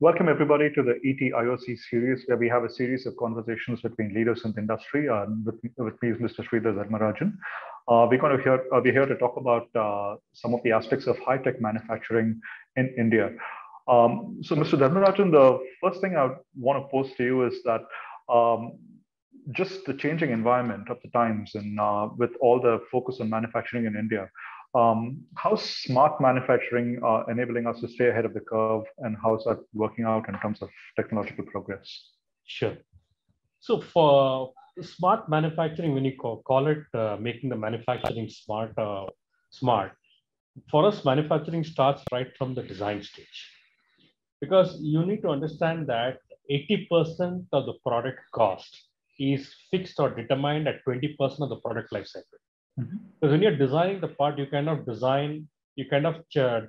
Welcome everybody to the ET IOC series, where we have a series of conversations between leaders in the industry. With me is Mr. Sridhar Dharmarajan. We're here to talk about some of the aspects of high-tech manufacturing in India. So, Mr. Dharmarajan, the first thing I want to pose to you is that just the changing environment of the times, and with all the focus on manufacturing in India. How's smart manufacturing enabling us to stay ahead of the curve, and how's that working out in terms of technological progress? Sure. So for smart manufacturing, when you call it making the manufacturing smart, for us, manufacturing starts right from the design stage. Because you need to understand that 80% of the product cost is fixed or determined at 20% of the product life cycle. Because when you're designing the part, you kind of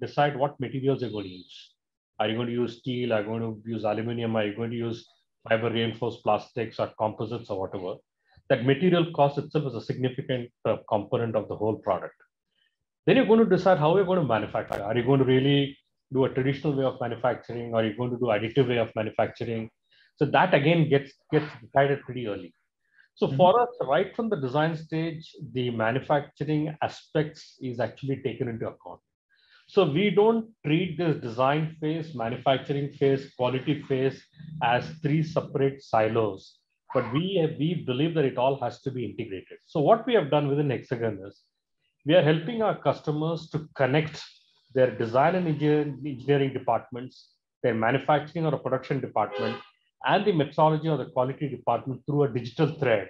decide what materials you're going to use. Are you going to use steel? Are you going to use aluminum? Are you going to use fiber reinforced plastics or composites or whatever? That material cost itself is a significant component of the whole product. Then you're going to decide how you're going to manufacture. Are you going to really do a traditional way of manufacturing? Or are you going to do additive way of manufacturing? So that again gets decided pretty early. So for us, right from the design stage, the manufacturing aspects is actually taken into account. So we don't treat this design phase, manufacturing phase, quality phase as three separate silos, but we believe that it all has to be integrated. So what we have done within Hexagon is we are helping our customers to connect their design and engineering departments, their manufacturing or a production department, and the metrology or the quality department through a digital thread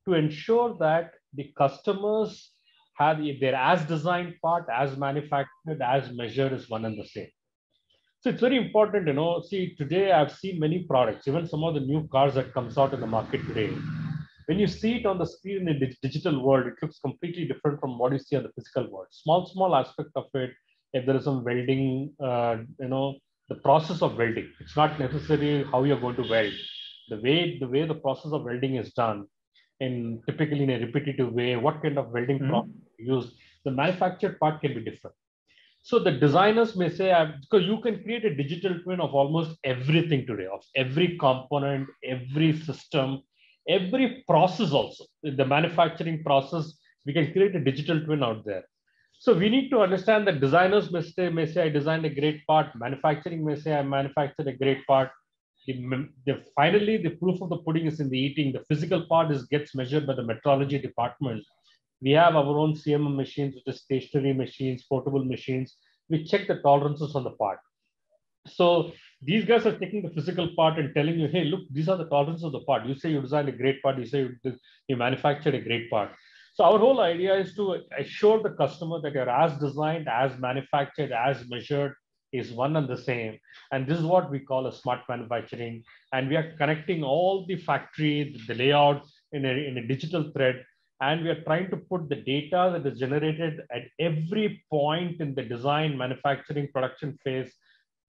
to ensure that the customers have their as designed part, as manufactured, as measured is one and the same. So it's very important, see, today I've seen many products, even some of the new cars that comes out in the market today. When you see it on the screen in the digital world, it looks completely different from what you see on the physical world. Small aspect of it, if there is some welding, the process of welding. It's not necessarily how you're going to weld. The way the process of welding is done, typically in a repetitive way, what kind of welding process you use, the manufactured part can be different. So the designers may say, because you can create a digital twin of almost everything today, of every component, every system, every process also. The manufacturing process, we can create a digital twin out there. So we need to understand that designers may say I designed a great part. Manufacturing may say I manufactured a great part. Finally, the proof of the pudding is in the eating. The physical part gets measured by the metrology department. We have our own CMM machines, which is stationary machines, portable machines. We check the tolerances on the part. So these guys are taking the physical part and telling you, hey, look, these are the tolerances of the part. You say you designed a great part. You say you manufactured a great part. So our whole idea is to assure the customer that you're as designed, as manufactured, as measured is one and the same. And this is what we call a smart manufacturing. And we are connecting all the factory, the layout in a digital thread. And we are trying to put the data that is generated at every point in the design, manufacturing, production phase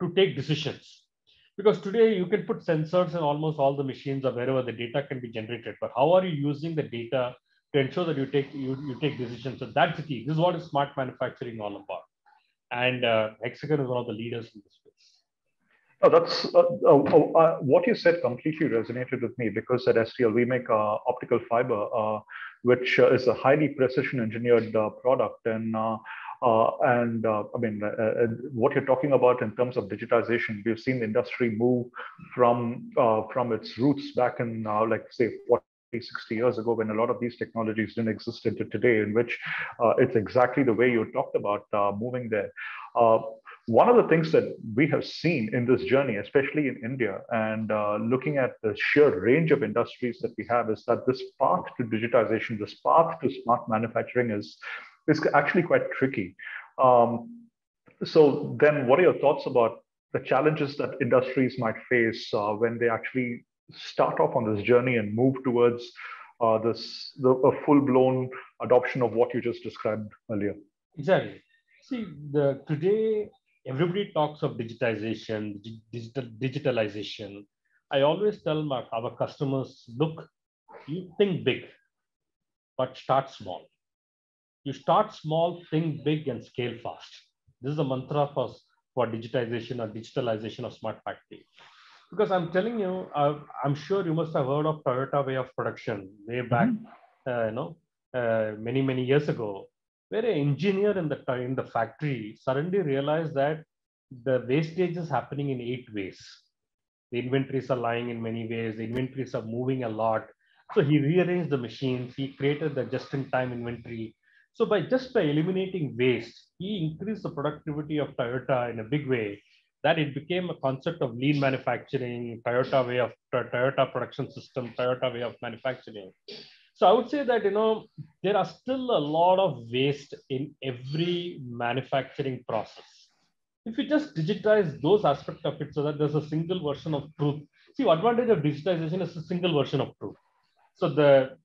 to take decisions. Because today you can put sensors in almost all the machines or wherever the data can be generated. But how are you using the data to ensure that you take decisions? So that's the key. This is what is smart manufacturing all about. And Hexagon is one of the leaders in this space. Oh, that's what you said completely resonated with me, because at STL we make optical fiber, which is a highly precision engineered product, and what you're talking about in terms of digitization, we've seen the industry move from its roots back in like say 60 years ago, when a lot of these technologies didn't exist into today, in which it's exactly the way you talked about moving there. One of the things that we have seen in this journey, especially in India, and looking at the sheer range of industries that we have, is that this path to digitization, this path to smart manufacturing is actually quite tricky. So then what are your thoughts about the challenges that industries might face when they actually start off on this journey and move towards a full-blown adoption of what you just described earlier? Exactly. See, today everybody talks of digitization, digitalization. I always tell our customers, look, you think big, but start small. You start small, think big, and scale fast. This is the mantra for digitization or digitalization of smart factory. Because I'm telling you, I'm sure you must have heard of Toyota way of production way back, many years ago, where an engineer in the factory suddenly realized that the wastage is happening in 8 ways. The inventories are lying in many ways. The inventories are moving a lot. So he rearranged the machines. He created the just-in-time inventory. So by eliminating waste, he increased the productivity of Toyota in a big way. That it became a concept of lean manufacturing, Toyota production system, Toyota way of manufacturing. So I would say that there are still a lot of waste in every manufacturing process. If you just digitize those aspects of it so that there's a single version of truth. See, advantage of digitization is a single version of truth. So the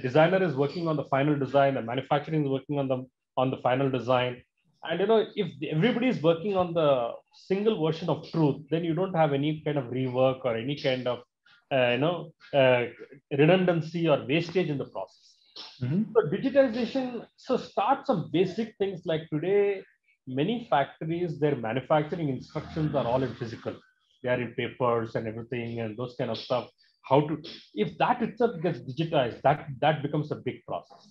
designer is working on the final design, the manufacturing is working on the final design. And if everybody is working on the single version of truth, then you don't have any kind of rework or any kind of redundancy or wastage in the process. Mm-hmm. So digitization, start some basic things like today, many factories, their manufacturing instructions are all in physical. They are in papers and everything and those kind of stuff. If that itself gets digitized, that becomes a big process.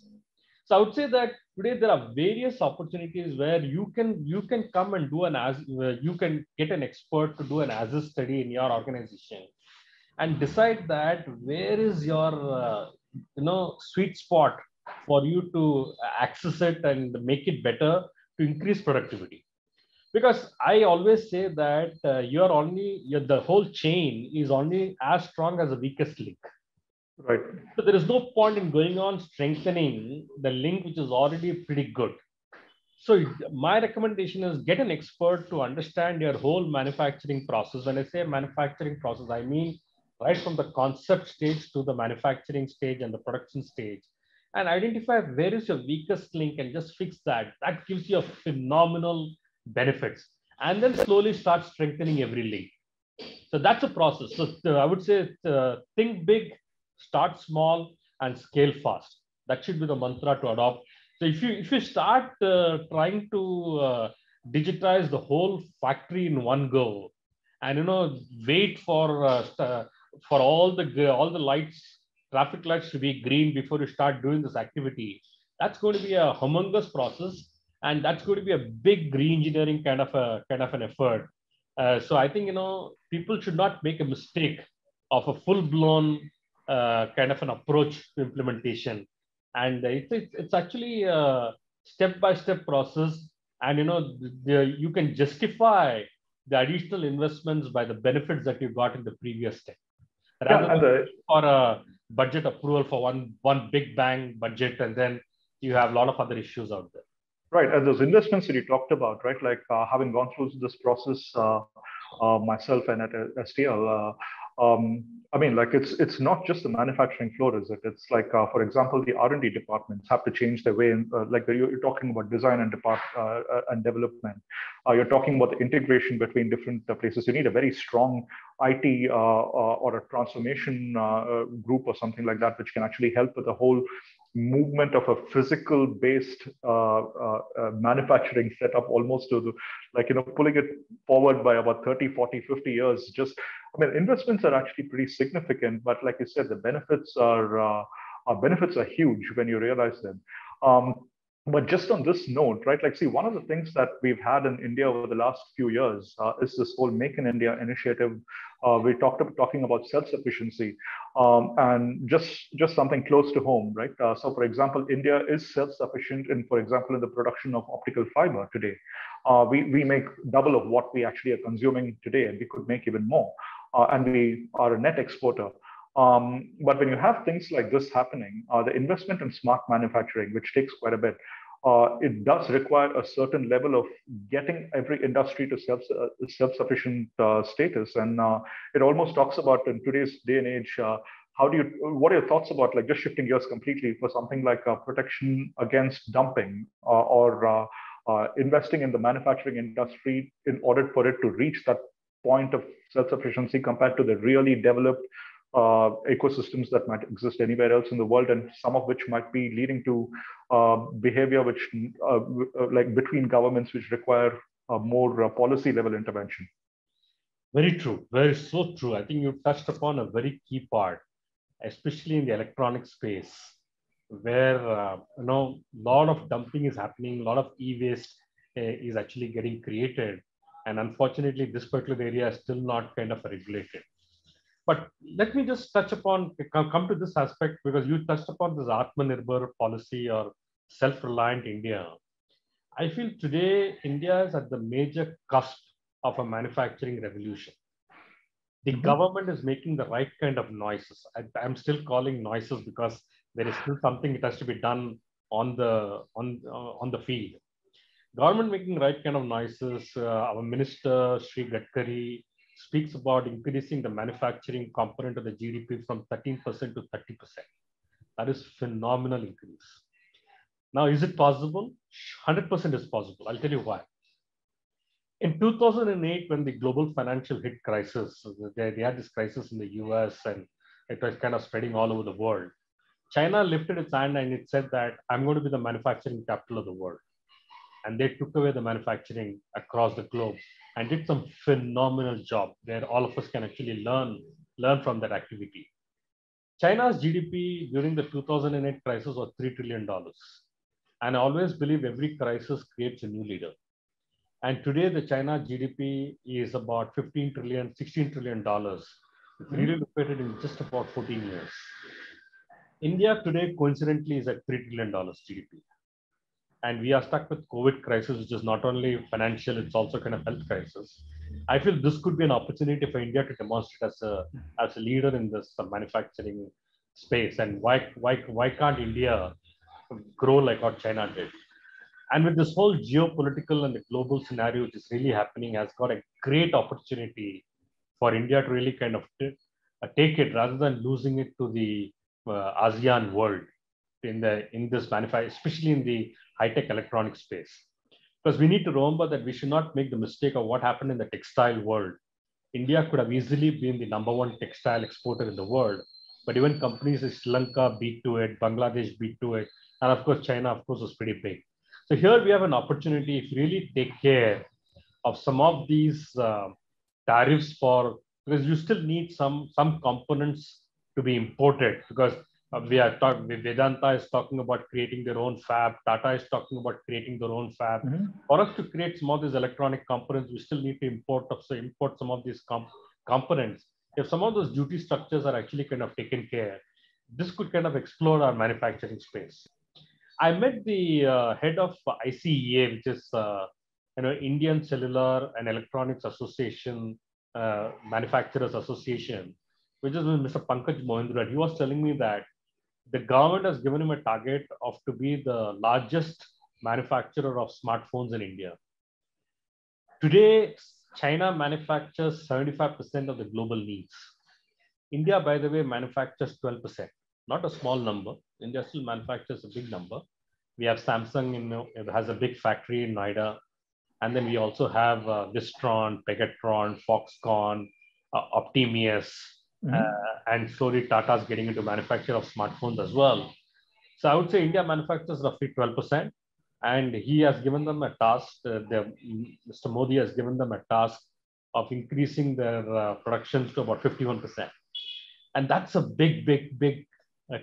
So I would say that today there are various opportunities where you can come and you can get an expert to do an as-is study in your organization and decide that where is your sweet spot for you to access it and make it better to increase productivity. Because I always say that the whole chain is only as strong as the weakest link. Right. So there is no point in going on strengthening the link, which is already pretty good. So my recommendation is get an expert to understand your whole manufacturing process. When I say manufacturing process, I mean right from the concept stage to the manufacturing stage and the production stage, and identify where is your weakest link and just fix that. That gives you a phenomenal benefits, and then slowly start strengthening every link. So that's a process. So I would say think big, start small, and scale fast. That should be the mantra to adopt. So if you start trying to digitize the whole factory in one go, and wait for all the lights, traffic lights to be green before you start doing this activity, that's going to be a humongous process, and that's going to be a big re-engineering kind of an effort. So I think people should not make a mistake of a full-blown kind of an approach to implementation, and it's actually a step-by-step process, and you can justify the additional investments by the benefits that you got in the previous step, rather than for a budget approval for one big bang budget, and then you have a lot of other issues out there. Right, and those investments that you talked about, right? Like having gone through this process myself and at STL, I mean, like it's not just the manufacturing floor, is it? It's like, for example, the R&D departments have to change their way. You're talking about design and development. You're talking about the integration between different places. You need a very strong IT or a transformation group or something like that, which can actually help with the whole movement of a physical based manufacturing setup, almost to pulling it forward by about 30, 40, 50 years. Investments are actually pretty significant, but like you said, the benefits are huge when you realize them. But just on this note, right, see, one of the things that we've had in India over the last few years is this whole Make in India initiative. We talking about self-sufficiency, and just something close to home, right? So, for example, India is self-sufficient in, for example, in the production of optical fiber today. We make double of what we actually are consuming today, and we could make even more. And we are a net exporter. But when you have things like this happening, the investment in smart manufacturing, which takes quite a bit, it does require a certain level of getting every industry to self-sufficient status. And it almost talks about, in today's day and age, what are your thoughts about, like, just shifting gears completely, for something like protection against dumping or investing in the manufacturing industry in order for it to reach that point of self-sufficiency compared to the really developed ecosystems that might exist anywhere else in the world, and some of which might be leading to behavior which like between governments, which require a more policy level intervention. Very true. Very so true. I think you touched upon a very key part, especially in the electronic space, where a lot of dumping is happening, a lot of e-waste is actually getting created, and unfortunately, this particular area is still not kind of regulated. But let me just touch upon come to this aspect, because you touched upon this Atmanirbhar policy or self-reliant India. I feel today India is at the major cusp of a manufacturing revolution. The government is making the right kind of noises. I'm still calling noises because there is still something that has to be done on the field. Government making right kind of noises. Our minister Sri Gadkari speaks about increasing the manufacturing component of the GDP from 13% to 30%. That is phenomenal increase. Now, is it possible? 100% is possible. I'll tell you why. In 2008, when the global financial hit crisis, they had this crisis in the US and it was kind of spreading all over the world. China lifted its hand and it said that I'm going to be the manufacturing capital of the world. And they took away the manufacturing across the globe and did some phenomenal job where all of us can actually learn from that activity. China's GDP during the 2008 crisis was $3 trillion. And I always believe every crisis creates a new leader. And today, the China GDP is about $15 trillion, $16 trillion. It's really located in just about 14 years. India today, coincidentally, is at $3 trillion GDP. And we are stuck with COVID crisis, which is not only financial, it's also kind of health crisis. I feel this could be an opportunity for India to demonstrate as a leader in this manufacturing space. And why can't India grow like what China did? And with this whole geopolitical and the global scenario which is really happening, has got a great opportunity for India to really kind of take it rather than losing it to the ASEAN world in this manufacturing, especially in the high-tech electronic space. Because we need to remember that we should not make the mistake of what happened in the textile world. India could have easily been the #1 textile exporter in the world, but even companies in Sri Lanka beat to it, Bangladesh beat to it, and of course, China, of course, was pretty big. So here we have an opportunity if you really take care of some of these tariffs because you still need some components to be imported, because Vedanta is talking about creating their own fab, Tata is talking about creating their own fab. For us to create some of these electronic components, we still need to import some of these components. If some of those duty structures are actually kind of taken care, this could kind of explore our manufacturing space. I met the head of ICEA, which is Indian Cellular and Electronics Association, Manufacturers Association, which is with Mr. Pankaj Mohindra. He was telling me that the government has given him a target to be the largest manufacturer of smartphones in India. Today, China manufactures 75% of the global needs. India, by the way, manufactures 12%. Not a small number. India still manufactures a big number. We have Samsung, it has a big factory in Noida. And then we also have Wistron, Pegatron, Foxconn, Optimius, and slowly Tata's getting into manufacture of smartphones as well. So I would say India manufactures roughly 12%. And he has given them a task, Mr. Modi has given them a task of increasing their productions to about 51%. And that's a big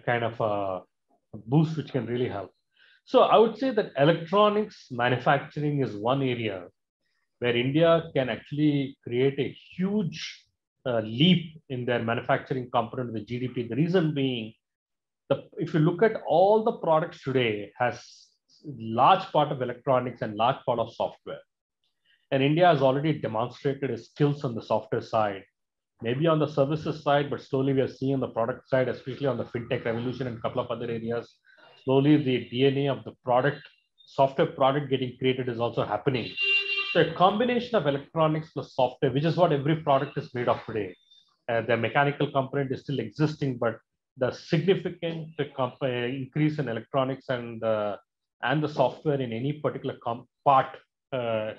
kind of a boost which can really help. So I would say that electronics manufacturing is one area where India can actually create a huge leap in their manufacturing component of the GDP. The reason being, if you look at all the products today, has large part of electronics and large part of software. And India has already demonstrated its skills on the software side, maybe on the services side, but slowly we are seeing on the product side, especially on the fintech revolution and a couple of other areas. Slowly the DNA of the software product getting created is also happening. So a combination of electronics plus software, which is what every product is made of today. The mechanical component is still existing, but the significant increase in electronics and the software in any particular part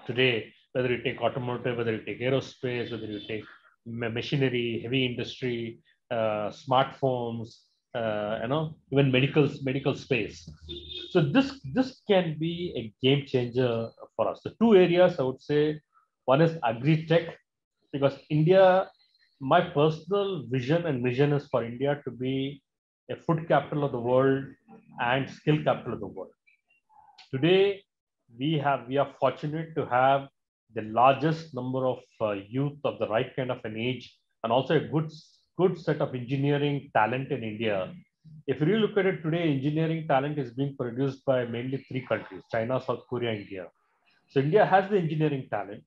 today, whether you take automotive, whether you take aerospace, whether you take machinery, heavy industry, smartphones, even medical space. So So this can be a game changer for us. The two areas I would say, one is agri-tech, because India, my personal vision and mission is for India to be a food capital of the world and skill capital of the world. Today, we are fortunate to have the largest number of youth of the right kind of an age, and also a good set of engineering talent in India. If you really look at it today, engineering talent is being produced by mainly three countries: China, South Korea, India. So India has the engineering talent,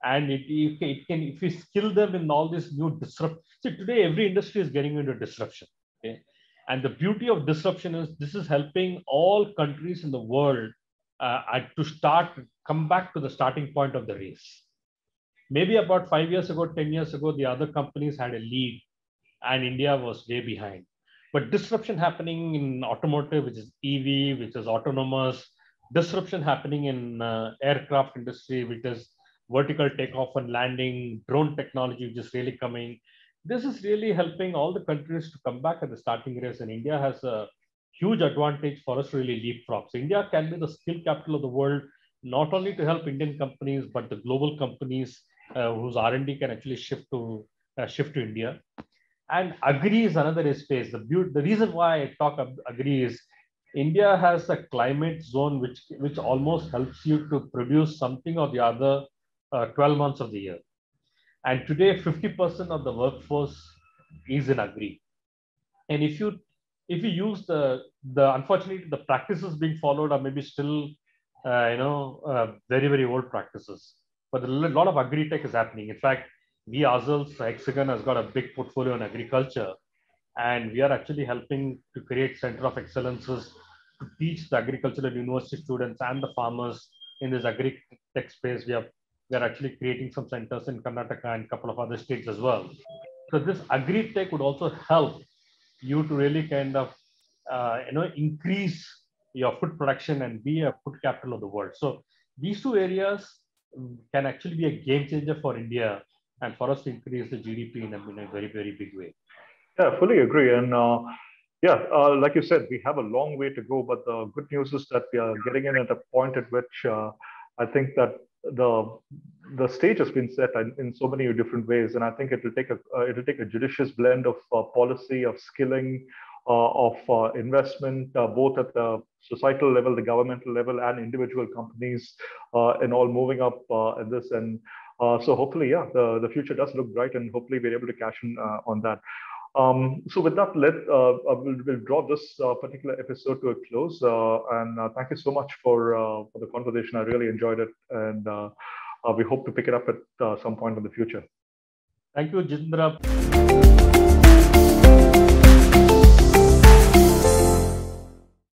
and it can, if we skill them in all these new disrupt. See, today every industry is getting into disruption. Okay, and the beauty of disruption is this is helping all countries in the world to come back to the starting point of the race. Maybe about 5 years ago, 10 years ago, the other companies had a lead, and India was way behind. But disruption happening in automotive, which is EV, which is autonomous, disruption happening in aircraft industry, which is vertical takeoff and landing, drone technology, which is really coming. This is really helping all the countries to come back at the starting race. And India has a huge advantage for us to really leapfrog. So India can be the skill capital of the world, not only to help Indian companies, but the global companies whose R&D can actually shift to India. And agri is another space. The reason why I talk agri is India has a climate zone which almost helps you to produce something or the other 12 months of the year. And today, 50% of the workforce is in agri. And if you use the unfortunately, the practices being followed are maybe still, very, very old practices. But a lot of agri-tech is happening. In fact, we ourselves, Hexagon has got a big portfolio in agriculture, and we are actually helping to create center of excellences to teach the agricultural university students and the farmers in this agri-tech space. We are actually creating some centers in Karnataka and a couple of other states as well. So this agri-tech would also help you to really kind of, increase your food production and be a food capital of the world. So these two areas can actually be a game changer for India and for us to increase the GDP in a very, very big way. Yeah, I fully agree. And like you said, we have a long way to go, but the good news is that we are getting in at a point at which I think that the stage has been set in so many different ways, and I think it will take a judicious blend of policy, of skilling, of investment, both at the societal level, the governmental level, and individual companies, and all moving up in this. And so hopefully, yeah, the future does look bright, and hopefully we're able to cash in on that. So with that, we'll draw this particular episode to a close. And thank you so much for the conversation. I really enjoyed it, and we hope to pick it up at some point in the future. Thank you, Jitendra.